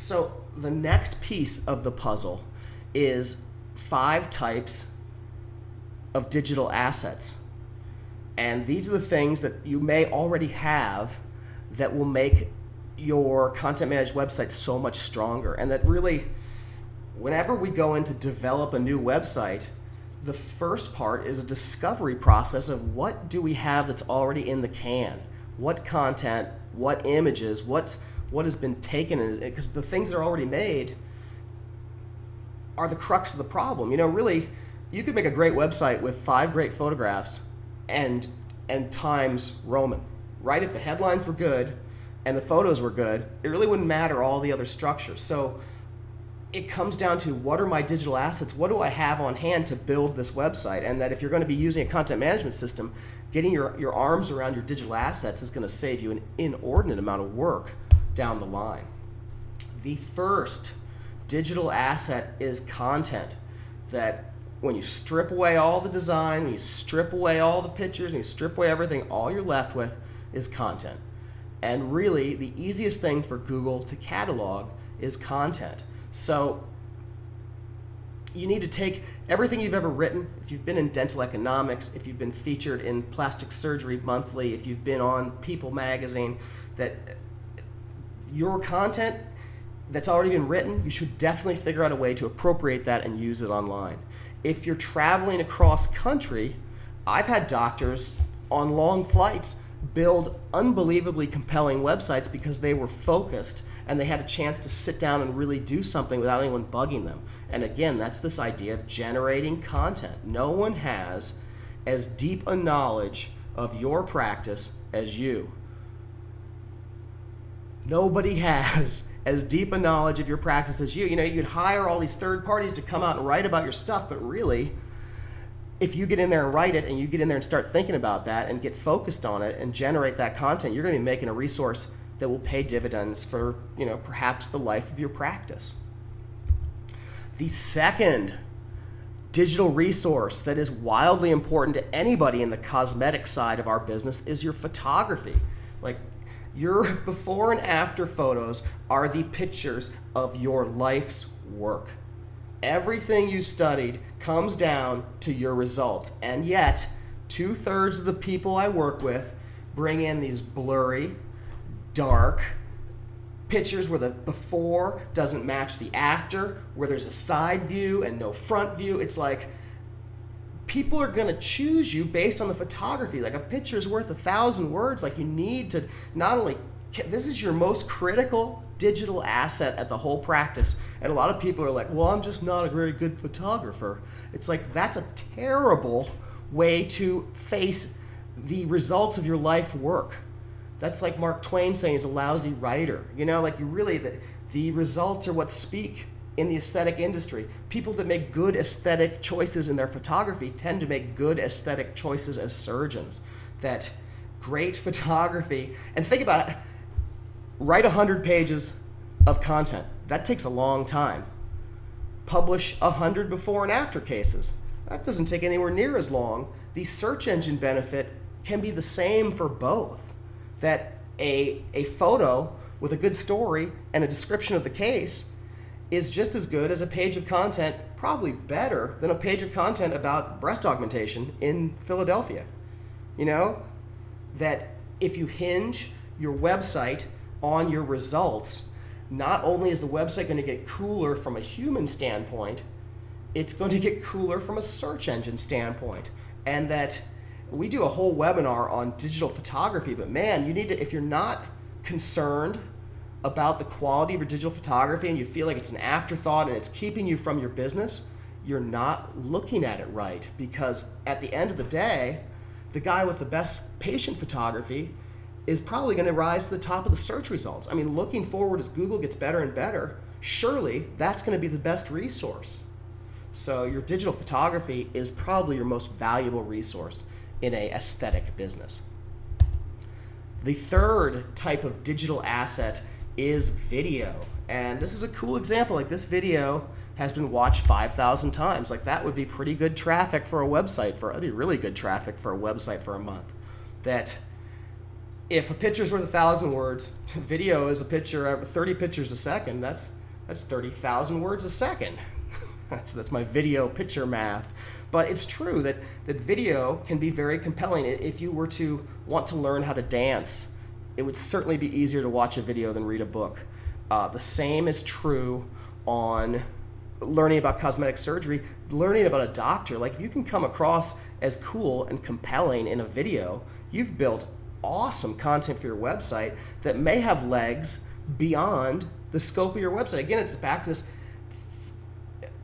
So the next piece of the puzzle is 5 types of digital assets. And these are the things that you may already have that will make your content managed website so much stronger. And that really, whenever we go in to develop a new website, the first part is a discovery process of what do we have that's already in the can? What content, what images, what has been taken, because the things that are already made are the crux of the problem. You know, really, you could make a great website with 5 great photographs and Times Roman, right? If the headlines were good and the photos were good, it really wouldn't matter all the other structures. So it comes down to, what are my digital assets? What do I have on hand to build this website? And that if you're going to be using a content management system, getting your arms around your digital assets is going to save you an inordinate amount of work down the line. The first digital asset is content. That when you strip away all the design, when you strip away all the pictures, when you strip away everything, all you're left with is content. And really, the easiest thing for Google to catalog is content. So you need to take everything you've ever written. If you've been in dental economics, if you've been featured in Plastic Surgery Monthly, if you've been on People magazine, that your content that's already been written, you should definitely figure out a way to appropriate that and use it online. If you're traveling across country, I've had doctors on long flights build unbelievably compelling websites because they were focused and they had a chance to sit down and really do something without anyone bugging them. And again, that's this idea of generating content. No one has as deep a knowledge of your practice as you. Nobody has as deep a knowledge of your practice as you. You know, you'd hire all these third parties to come out and write about your stuff, but really, if you get in there and write it, and you get in there and start thinking about that and get focused on it and generate that content, you're going to be making a resource that will pay dividends for, you know, perhaps the life of your practice. The second digital resource that is wildly important to anybody in the cosmetic side of our business is your photography. Like, your before and after photos are the pictures of your life's work. Everything you studied comes down to your results. And yet, 2/3 of the people I work with bring in these blurry, dark pictures where the before doesn't match the after, where there's a side view and no front view. It's like, people are going to choose you based on the photography. Like, a picture is worth 1,000 words. Like, you need to not only, this is your most critical digital asset at the whole practice. And a lot of people are like, well, I'm just not a very good photographer. It's like, that's a terrible way to face the results of your life work. That's like Mark Twain saying he's a lousy writer. You know, like, you really, the results are what speak in the aesthetic industry. People that make good aesthetic choices in their photography tend to make good aesthetic choices as surgeons. That great photography, and think about it, write 100 pages of content. That takes a long time. Publish 100 before and after cases. That doesn't take anywhere near as long. The search engine benefit can be the same for both. That a photo with a good story and a description of the case is just as good as a page of content, probably better than a page of content about breast augmentation in Philadelphia. You know, that if you hinge your website on your results, not only is the website going to get cooler from a human standpoint, it's going to get cooler from a search engine standpoint. And that we do a whole webinar on digital photography, but man, you need to, if you're not concerned about the quality of your digital photography and you feel like it's an afterthought and it's keeping you from your business, you're not looking at it right. Because at the end of the day, the guy with the best patient photography is probably going to rise to the top of the search results. I mean, looking forward as Google gets better and better, surely that's going to be the best resource. So your digital photography is probably your most valuable resource in a aesthetic business. The third type of digital asset is video. And this is a cool example. Like, this video has been watched 5,000 times. Like, that would be pretty good traffic for a website. That'd be really good traffic for a website for a month. That if a picture's worth 1,000 words, video is a picture of 30 pictures a second. That's 30,000 words a second. That's my video picture math. But it's true that video can be very compelling. If you were to want to learn how to dance, it would certainly be easier to watch a video than read a book. The same is true on learning about cosmetic surgery, learning about a doctor. Like, if you can come across as cool and compelling in a video, you've built awesome content for your website that may have legs beyond the scope of your website. Again, it's back to this.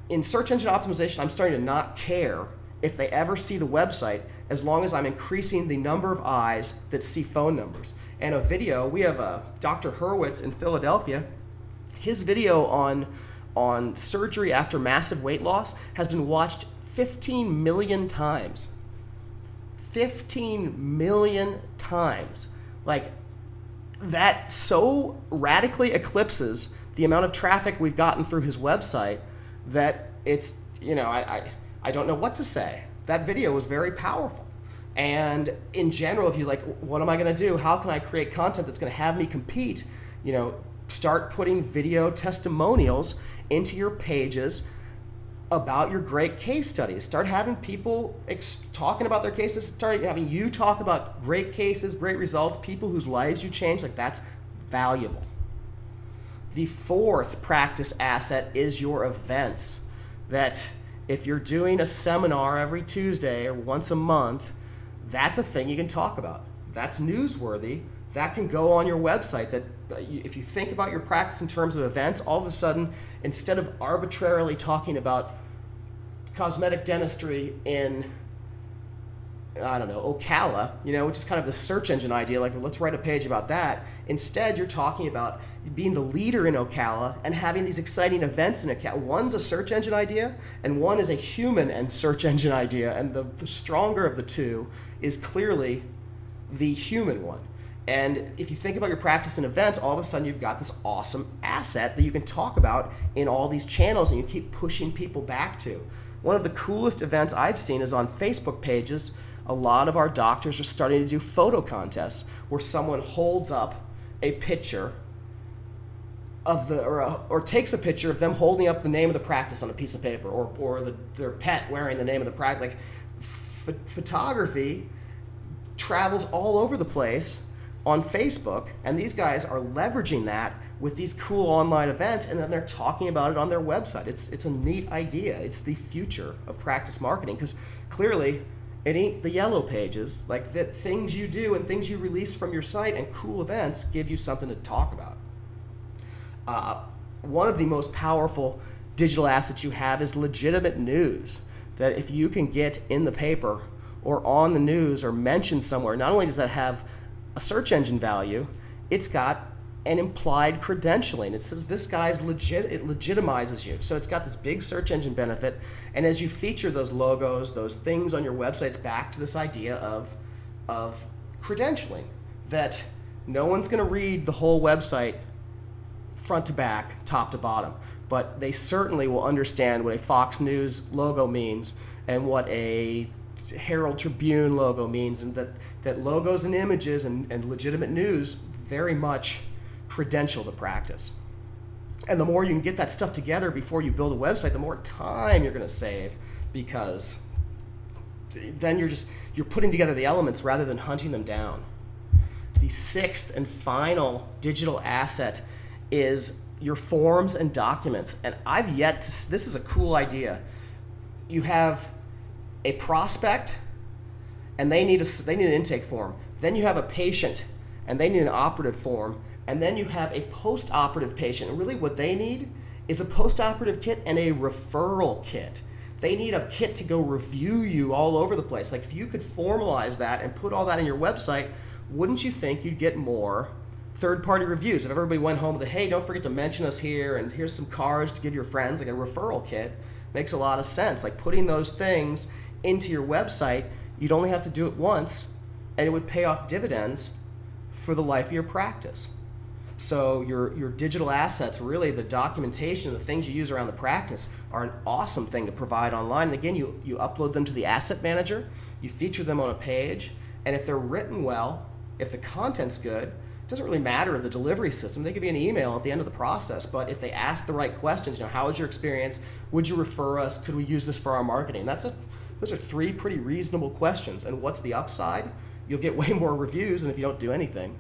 In search engine optimization, I'm starting to not care if they ever see the website, as long as I'm increasing the number of eyes that see phone numbers. And a video, we have Dr. Hurwitz in Philadelphia. His video on surgery after massive weight loss has been watched 15 million times. 15 million times. Like, that so radically eclipses the amount of traffic we've gotten through his website that it's, I don't know what to say. That video was very powerful. And in general, if you like, what am I going to do? How can I create content that's going to have me compete? Start putting video testimonials into your pages about your great case studies. Start having people talking about their cases. Start having you talk about great cases, great results, people whose lives you changed. Like, that's valuable. The fourth practice asset is your events. That if you're doing a seminar every Tuesday or once a month, that's a thing you can talk about. That's newsworthy. That can go on your website. That if you think about your practice in terms of events, all of a sudden, instead of arbitrarily talking about cosmetic dentistry in, I don't know, Ocala, which is kind of the search engine idea, like, let's write a page about that. Instead, you're talking about being the leader in Ocala and having these exciting events in Ocala. One's a search engine idea, and one is a human and search engine idea, and the stronger of the two is clearly the human one. And if you think about your practice and events, all of a sudden you've got this awesome asset that you can talk about in all these channels, and you keep pushing people back to. One of the coolest events I've seen is on Facebook pages. A lot of our doctors are starting to do photo contests where someone holds up a picture of or takes a picture of them holding up the name of the practice on a piece of paper, or their pet wearing the name of the practice. Like, photography travels all over the place on Facebook, and these guys are leveraging that with these cool online events, and then they're talking about it on their website. It's a neat idea. It's the future of practice marketing, because clearly it ain't the yellow pages. Like, the things you do and things you release from your site and cool events give you something to talk about. One of the most powerful digital assets you have is legitimate news. That if you can get in the paper or on the news or mentioned somewhere, not only does that have a search engine value, it's got an implied credentialing. It says this guy's legit, it legitimizes you. So it's got this big search engine benefit, and as you feature those logos, those things on your website, it's back to this idea of credentialing, that no one's gonna read the whole website front to back, top to bottom, but they certainly will understand what a Fox News logo means and what a Herald Tribune logo means, and that logos and images and legitimate news very much credential the practice. And the more you can get that stuff together before you build a website, the more time you're going to save, because then you're putting together the elements rather than hunting them down. The sixth and final digital asset is your forms and documents. And I've yet to, this is a cool idea. You have a prospect, and they need an intake form. Then you have a patient, and they need an operative form. And then you have a post-operative patient. And really what they need is a post-operative kit and a referral kit. They need a kit to go review you all over the place. Like, if you could formalize that and put all that in your website, wouldn't you think you'd get more third-party reviews? If everybody went home with, hey, don't forget to mention us here, and here's some cards to give your friends, like a referral kit, makes a lot of sense. Like, putting those things into your website, you'd only have to do it once, and it would pay off dividends for the life of your practice. So your digital assets, really the documentation, the things you use around the practice, are an awesome thing to provide online. And again, you upload them to the asset manager, you feature them on a page, and if they're written well, If the content's good, it doesn't really matter the delivery system. They could be an email at the end of the process, but if they ask the right questions, how was your experience? Would you refer us? Could we use this for our marketing? Those are 3 pretty reasonable questions. And what's the upside? You'll get way more reviews than if you don't do anything.